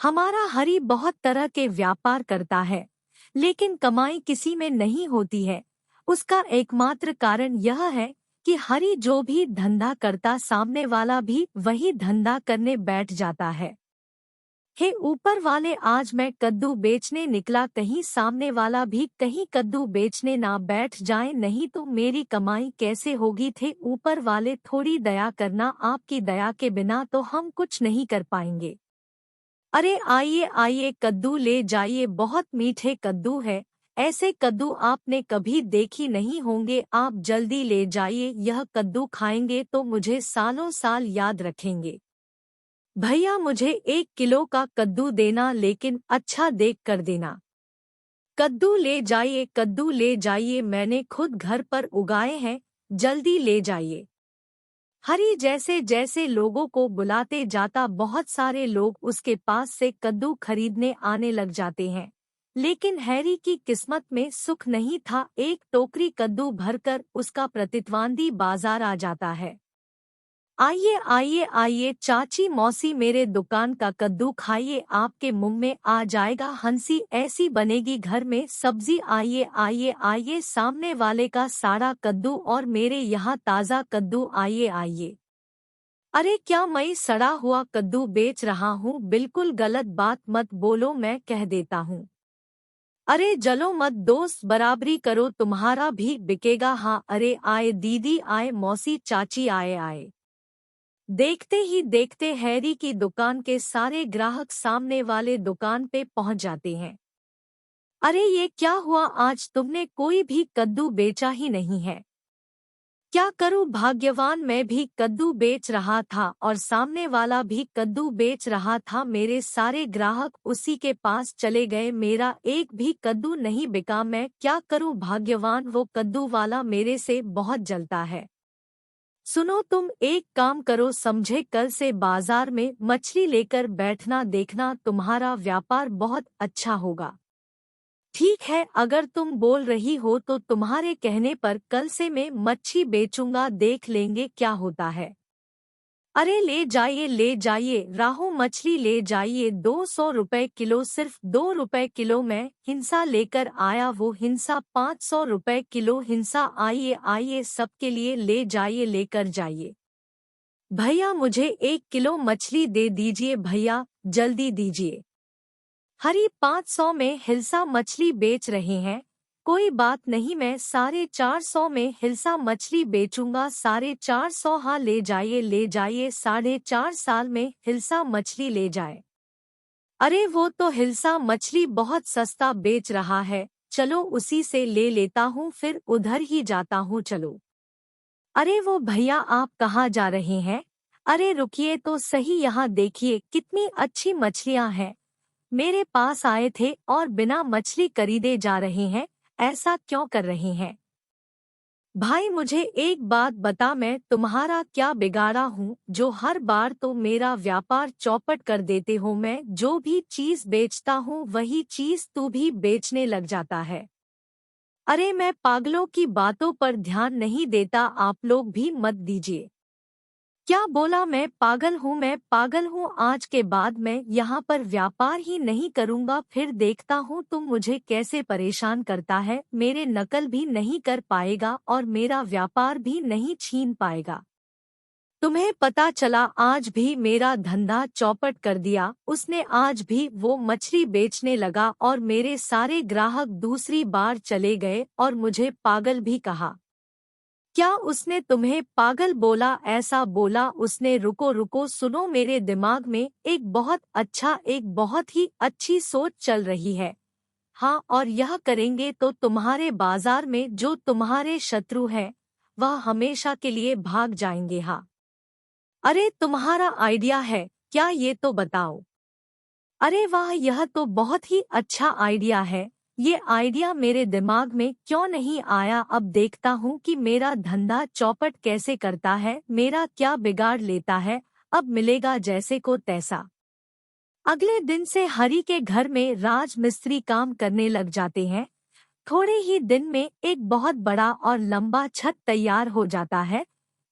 हमारा हरी बहुत तरह के व्यापार करता है, लेकिन कमाई किसी में नहीं होती है। उसका एकमात्र कारण यह है कि हरी जो भी धंधा करता सामने वाला भी वही धंधा करने बैठ जाता है। हे ऊपर वाले, आज मैं कद्दू बेचने निकला, कहीं सामने वाला भी कहीं कद्दू बेचने ना बैठ जाए, नहीं तो मेरी कमाई कैसे होगी। थे ऊपर वाले, थोड़ी दया करना, आपकी दया के बिना तो हम कुछ नहीं कर पाएंगे। अरे आइए आइए, कद्दू ले जाइए, बहुत मीठे कद्दू है। ऐसे कद्दू आपने कभी देखी नहीं होंगे, आप जल्दी ले जाइए, यह कद्दू खाएंगे तो मुझे सालों साल याद रखेंगे। भैया मुझे 1 किलो का कद्दू देना, लेकिन अच्छा देख कर देना। कद्दू ले जाइए, कद्दू ले जाइए, मैंने खुद घर पर उगाए हैं, जल्दी ले जाइए। हरी जैसे जैसे लोगों को बुलाते जाता, बहुत सारे लोग उसके पास से कद्दू खरीदने आने लग जाते हैं। लेकिन हैरी की किस्मत में सुख नहीं था। एक टोकरी कद्दू भरकर उसका प्रतिद्वंदी बाजार आ जाता है। आइए आइए आइए चाची मौसी, मेरे दुकान का कद्दू खाइए, आपके मुंह में आ जाएगा हंसी ऐसी बनेगी घर में सब्जी। आइए आइए आइए, सामने वाले का साड़ा कद्दू और मेरे यहाँ ताज़ा कद्दू, आइए आइए। अरे क्या मैं सड़ा हुआ कद्दू बेच रहा हूँ? बिल्कुल गलत बात मत बोलो, मैं कह देता हूँ। अरे जलो मत दोस्त, बराबरी करो, तुम्हारा भी बिकेगा। हाँ, अरे आए दीदी, आए मौसी, चाची, आए आए। देखते ही देखते हैरी की दुकान के सारे ग्राहक सामने वाले दुकान पे पहुंच जाते हैं। अरे ये क्या हुआ, आज तुमने कोई भी कद्दू बेचा ही नहीं है। क्या करूं भाग्यवान, मैं भी कद्दू बेच रहा था और सामने वाला भी कद्दू बेच रहा था, मेरे सारे ग्राहक उसी के पास चले गए, मेरा एक भी कद्दू नहीं बिका। मैं क्या करूं भाग्यवान, वो कद्दू वाला मेरे से बहुत जलता है। सुनो तुम एक काम करो समझे, कल से बाजार में मछली लेकर बैठना, देखना तुम्हारा व्यापार बहुत अच्छा होगा। ठीक है, अगर तुम बोल रही हो तो तुम्हारे कहने पर कल से मैं मच्छी बेचूंगा, देख लेंगे क्या होता है। अरे ले जाइए राहु, मछली ले जाइए, 200 रुपए किलो, सिर्फ 2 रुपए किलो। मैं हिंसा लेकर आया, वो हिंसा 500 रुपए किलो। हिंसा आइए आइए, सबके लिए ले जाइए, लेकर जाइए। भैया मुझे 1 किलो मछली दे दीजिए, भैया जल्दी दीजिए। हरी 500 में हिलसा मछली बेच रहे हैं, कोई बात नहीं, मैं 450 में हिलसा मछली बेचूंगा। 450, हाँ ले जाइए ले जाइए, 4.5 साल में हिलसा मछली ले जाए। अरे वो तो हिलसा मछली बहुत सस्ता बेच रहा है, चलो उसी से ले लेता हूँ, फिर उधर ही जाता हूँ, चलो। अरे वो भैया आप कहाँ जा रहे हैं? अरे रुकिए तो सही, यहाँ देखिए कितनी अच्छी मछलियाँ हैं। मेरे पास आए थे और बिना मछली खरीदे जा रहे हैं, ऐसा क्यों कर रहे हैं? भाई मुझे एक बात बता, मैं तुम्हारा क्या बिगाड़ा हूँ जो हर बार तो मेरा व्यापार चौपट कर देते हो? मैं जो भी चीज बेचता हूँ वही चीज तू भी बेचने लग जाता है। अरे मैं पागलों की बातों पर ध्यान नहीं देता, आप लोग भी मत दीजिए। क्या बोला? मैं पागल हूँ? मैं पागल हूँ? आज के बाद मैं यहाँ पर व्यापार ही नहीं करूँगा, फिर देखता हूँ तुम मुझे कैसे परेशान करता है, मेरे नकल भी नहीं कर पाएगा और मेरा व्यापार भी नहीं छीन पाएगा। तुम्हें पता चला, आज भी मेरा धंधा चौपट कर दिया उसने, आज भी वो मछली बेचने लगा और मेरे सारे ग्राहक दूसरी बार चले गए और मुझे पागल भी कहा। क्या उसने तुम्हें पागल बोला? ऐसा बोला उसने? रुको रुको, सुनो, मेरे दिमाग में एक बहुत ही अच्छी सोच चल रही है। हाँ, और यह करेंगे तो तुम्हारे बाजार में जो तुम्हारे शत्रु हैं वह हमेशा के लिए भाग जाएंगे। हाँ, अरे तुम्हारा आइडिया है क्या, ये तो बताओ। अरे वाह, यह तो बहुत ही अच्छा आइडिया है। ये आइडिया मेरे दिमाग में क्यों नहीं आया? अब देखता हूँ कि मेरा धंधा चौपट कैसे करता है, मेरा क्या बिगाड़ लेता है, अब मिलेगा जैसे को तैसा। अगले दिन से हरी के घर में राज मिस्त्री काम करने लग जाते हैं। थोड़े ही दिन में एक बहुत बड़ा और लंबा छत तैयार हो जाता है।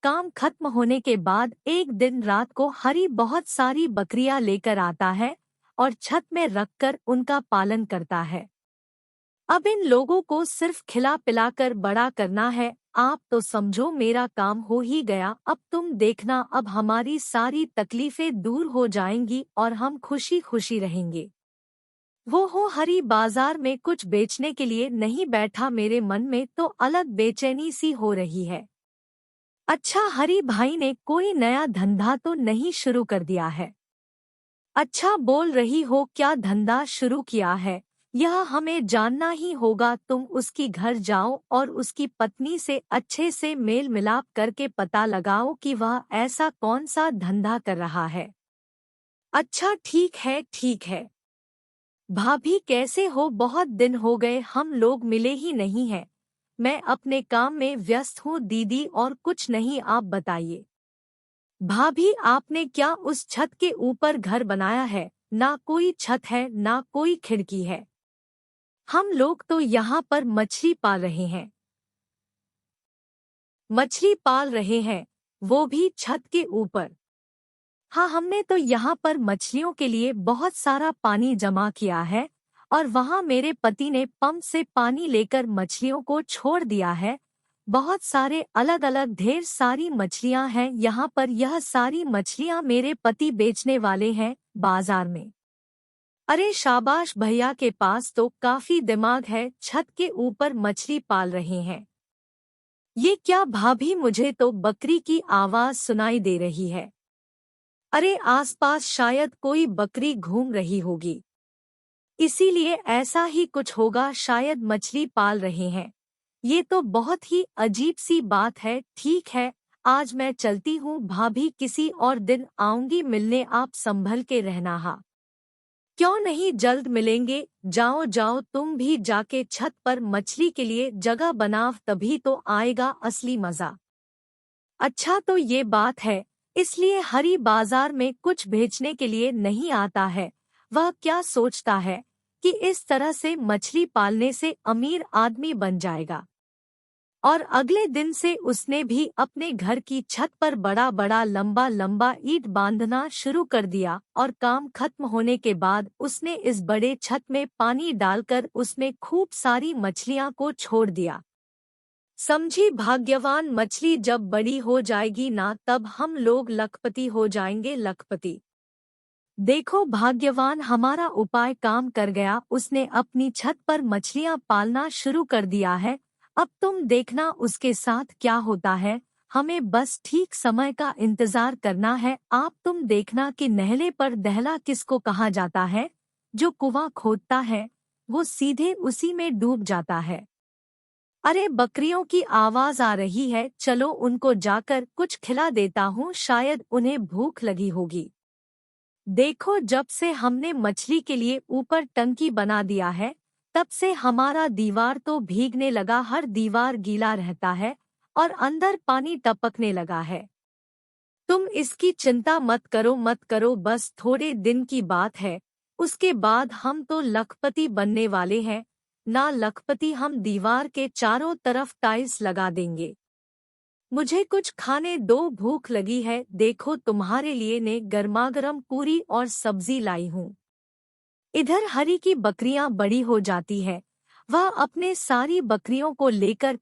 काम खत्म होने के बाद एक दिन रात को हरी बहुत सारी बकरियां लेकर आता है और छत में रखकर उनका पालन करता है। अब इन लोगों को सिर्फ खिला पिलाकर बड़ा करना है। आप तो समझो मेरा काम हो ही गया। अब तुम देखना, अब हमारी सारी तकलीफें दूर हो जाएंगी और हम खुशी खुशी रहेंगे। वो हो हरी बाजार में कुछ बेचने के लिए नहीं बैठा, मेरे मन में तो अलग बेचैनी सी हो रही है। अच्छा, हरी भाई ने कोई नया धंधा तो नहीं शुरू कर दिया है? अच्छा, बोल रही हो, क्या धंधा शुरू किया है? यह हमें जानना ही होगा। तुम उसकी घर जाओ और उसकी पत्नी से अच्छे से मेल मिलाप करके पता लगाओ कि वह ऐसा कौन सा धंधा कर रहा है। अच्छा, ठीक है ठीक है। भाभी कैसे हो? बहुत दिन हो गए, हम लोग मिले ही नहीं हैं। मैं अपने काम में व्यस्त हूँ दीदी, और कुछ नहीं, आप बताइए। भाभी, आपने क्या उस छत के ऊपर घर बनाया है? ना कोई छत है ना कोई खिड़की है। हम लोग तो यहाँ पर मछली पाल रहे हैं। मछली पाल रहे हैं, वो भी छत के ऊपर? हाँ, हमने तो यहाँ पर मछलियों के लिए बहुत सारा पानी जमा किया है और वहाँ मेरे पति ने पंप से पानी लेकर मछलियों को छोड़ दिया है। बहुत सारे अलग अलग ढेर सारी मछलियाँ हैं यहाँ पर। यह सारी मछलियाँ मेरे पति बेचने वाले हैं बाजार में। अरे शाबाश, भैया के पास तो काफी दिमाग है, छत के ऊपर मछली पाल रहे हैं। ये क्या भाभी, मुझे तो बकरी की आवाज सुनाई दे रही है। अरे आसपास शायद कोई बकरी घूम रही होगी, इसीलिए ऐसा ही कुछ होगा, शायद मछली पाल रहे हैं। ये तो बहुत ही अजीब सी बात है। ठीक है, आज मैं चलती हूँ भाभी, किसी और दिन आऊंगी मिलने, आप संभल के रहना। हाँ, क्यों नहीं, जल्द मिलेंगे। जाओ जाओ, तुम भी जाके छत पर मछली के लिए जगह बनाओ, तभी तो आएगा असली मजा। अच्छा, तो ये बात है, इसलिए हरी बाजार में कुछ बेचने के लिए नहीं आता है। वह क्या सोचता है कि इस तरह से मछली पालने से अमीर आदमी बन जाएगा। और अगले दिन से उसने भी अपने घर की छत पर बड़ा बड़ा लंबा लंबा ईंट बांधना शुरू कर दिया और काम खत्म होने के बाद उसने इस बड़े छत में पानी डालकर उसमें खूब सारी मछलियां को छोड़ दिया। समझी, भाग्यवान मछली जब बड़ी हो जाएगी ना, तब हम लोग लखपति हो जाएंगे, लखपति। देखो भाग्यवान, हमारा उपाय काम कर गया। उसने अपनी छत पर मछलियां पालना शुरू कर दिया है। अब तुम देखना उसके साथ क्या होता है। हमें बस ठीक समय का इंतजार करना है। आप तुम देखना कि नहले पर दहला किसको कहा जाता है? जो कुआं खोदता है वो सीधे उसी में डूब जाता है। अरे बकरियों की आवाज आ रही है, चलो उनको जाकर कुछ खिला देता हूँ, शायद उन्हें भूख लगी होगी। देखो, जब से हमने मछली के लिए ऊपर टंकी बना दिया है, तब से हमारा दीवार तो भीगने लगा, हर दीवार गीला रहता है और अंदर पानी टपकने लगा है। तुम इसकी चिंता मत करो मत करो, बस थोड़े दिन की बात है, उसके बाद हम तो लखपति बनने वाले हैं। ना लखपति, हम दीवार के चारों तरफ टाइल्स लगा देंगे। मुझे कुछ खाने दो, भूख लगी है। देखो, तुम्हारे लिए ने गर्मागर्म पूरी और सब्जी लाई हूँ। इधर हरी की बकरियां बड़ी हो जाती है, वह अपने सारी बकरियों को लेकर